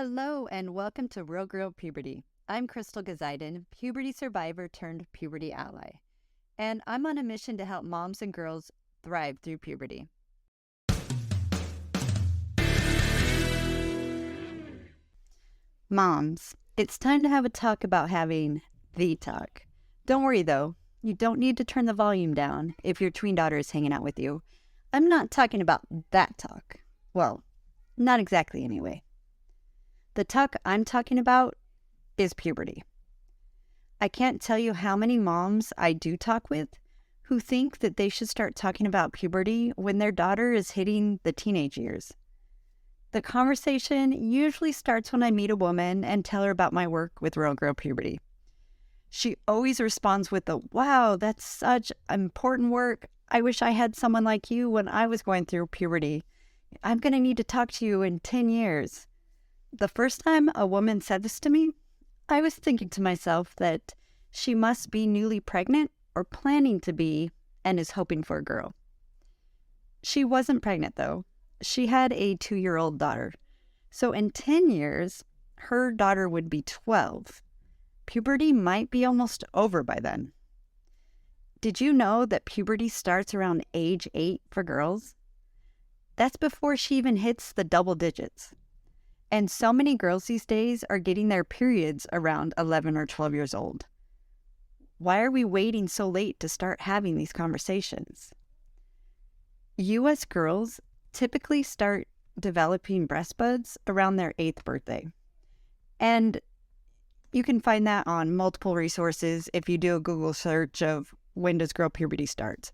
Hello and welcome to Real Girl Puberty. I'm Crystal Gazaiden, puberty survivor turned puberty ally, and I'm on a mission to help moms and girls thrive through puberty. Moms, it's time to have a talk about having the talk. Don't worry though, you don't need to turn the volume down if your tween daughter is hanging out with you. I'm not talking about that talk. Well, not exactly anyway. The talk I'm talking about is puberty. I can't tell you how many moms I do talk with who think that they should start talking about puberty when their daughter is hitting the teenage years. The conversation usually starts when I meet a woman and tell her about my work with Real Girl Puberty. She always responds with the, "Wow, that's such important work. I wish I had someone like you when I was going through puberty. I'm going to need to talk to you in 10 years. The first time a woman said this to me, I was thinking to myself that she must be newly pregnant or planning to be and is hoping for a girl. She wasn't pregnant though. She had a 2-year-old daughter. So in 10 years, her daughter would be 12. Puberty might be almost over by then. Did you know that puberty starts around age 8 for girls? That's before she even hits the double digits. And so many girls these days are getting their periods around 11 or 12 years old. Why are we waiting so late to start having these conversations? U.S. girls typically start developing breast buds around their 8th birthday. And you can find that on multiple resources if you do a Google search of when does girl puberty start.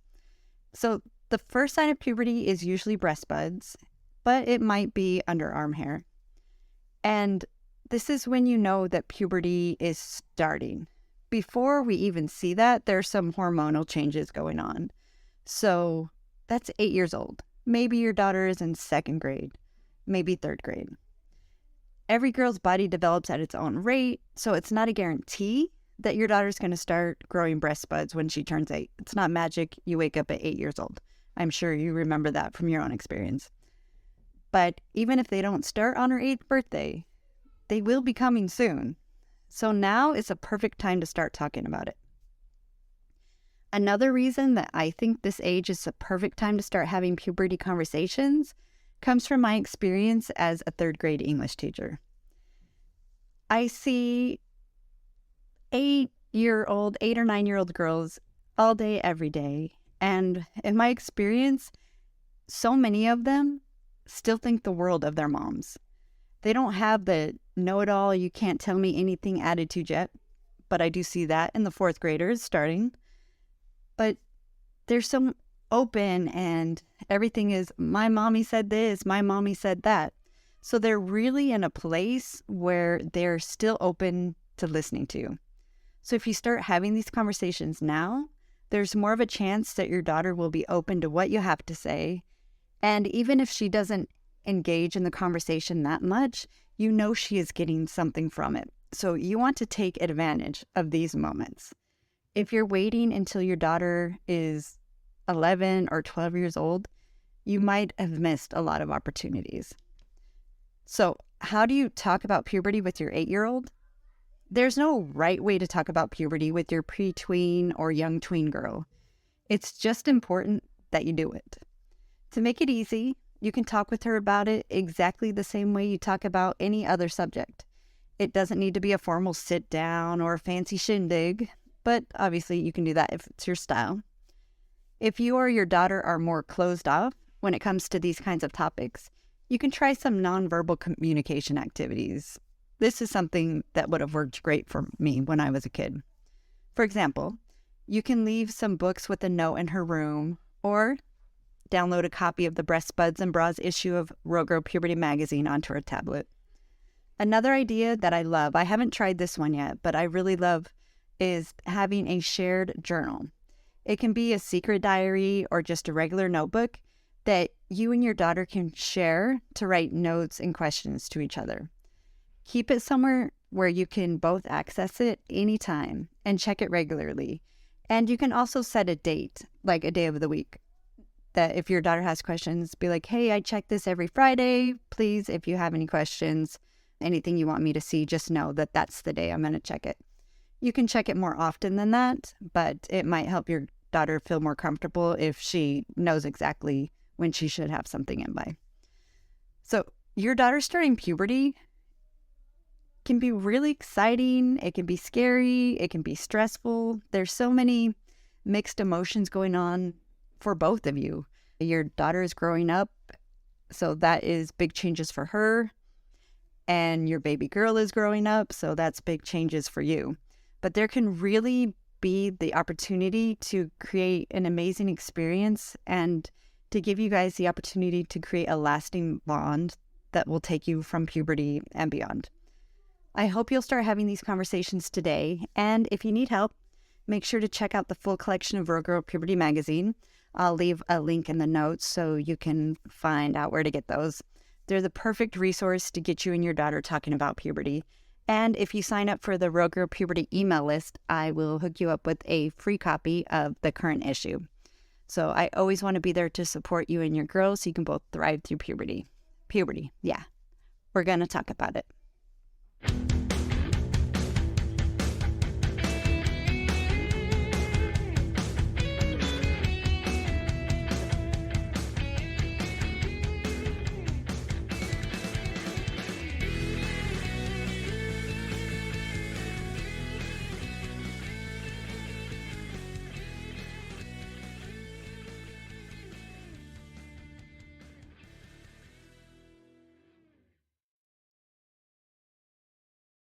So the first sign of puberty is usually breast buds, but it might be underarm hair. And this is when you know that puberty is starting. Before we even see that, there's some hormonal changes going on. So that's 8 years old. Maybe your daughter is in 2nd grade, maybe 3rd grade. Every girl's body develops at its own rate, so it's not a guarantee that your daughter's going to start growing breast buds when she turns 8. It's not magic you wake up at 8 years old. I'm sure you remember that from your own experience. But even if they don't start on her 8th birthday, they will be coming soon. So now is a perfect time to start talking about it. Another reason that I think this age is a perfect time to start having puberty conversations comes from my experience as a 3rd grade English teacher. I see 8 or 9-year-old girls all day, every day. And in my experience, so many of them still think the world of their moms. They don't have the know-it-all, you can't tell me anything attitude yet, but I do see that in the 4th graders starting. But they're so open and everything is, my mommy said this, my mommy said that. So they're really in a place where they're still open to listening to you. So if you start having these conversations now, there's more of a chance that your daughter will be open to what you have to say. And even if she doesn't engage in the conversation that much, you know she is getting something from it. So you want to take advantage of these moments. If you're waiting until your daughter is 11 or 12 years old, you might have missed a lot of opportunities. So how do you talk about puberty with your 8-year-old? There's no right way to talk about puberty with your pre-tween or young tween girl. It's just important that you do it. To make it easy, you can talk with her about it exactly the same way you talk about any other subject. It doesn't need to be a formal sit down or a fancy shindig, but obviously you can do that if it's your style. If you or your daughter are more closed off when it comes to these kinds of topics, you can try some nonverbal communication activities. This is something that would have worked great for me when I was a kid. For example, you can leave some books with a note in her room, or download a copy of the Breast Buds and Bras issue of Real Girl Puberty magazine onto her tablet. Another idea that I love, I haven't tried this one yet, but I really love, is having a shared journal. It can be a secret diary or just a regular notebook that you and your daughter can share to write notes and questions to each other. Keep it somewhere where you can both access it anytime and check it regularly. And you can also set a date, like a day of the week, that if your daughter has questions, be like, hey, I check this every Friday. Please, if you have any questions, Anything you want me to see, just know that that's the day I'm going to check it. You can check it more often than that, but it might help your daughter feel more comfortable if she knows exactly when she should have something in by. So your daughter starting puberty can be really exciting. It can be scary. It can be stressful. There's so many mixed emotions going on for both of you. Your daughter is growing up, so that is big changes for her. And your baby girl is growing up, so that's big changes for you. But there can really be the opportunity to create an amazing experience and to give you guys the opportunity to create a lasting bond that will take you from puberty and beyond. I hope you'll start having these conversations today, and if you need help, make sure to check out the full collection of Girl Puberty magazine. I'll leave a link in the notes so you can find out where to get those. They're the perfect resource to get you and your daughter talking about puberty. And if you sign up for the Girl Puberty email list, I will hook you up with a free copy of the current issue. So I always want to be there to support you and your girls so you can both thrive through puberty. Puberty, yeah. We're going to talk about it.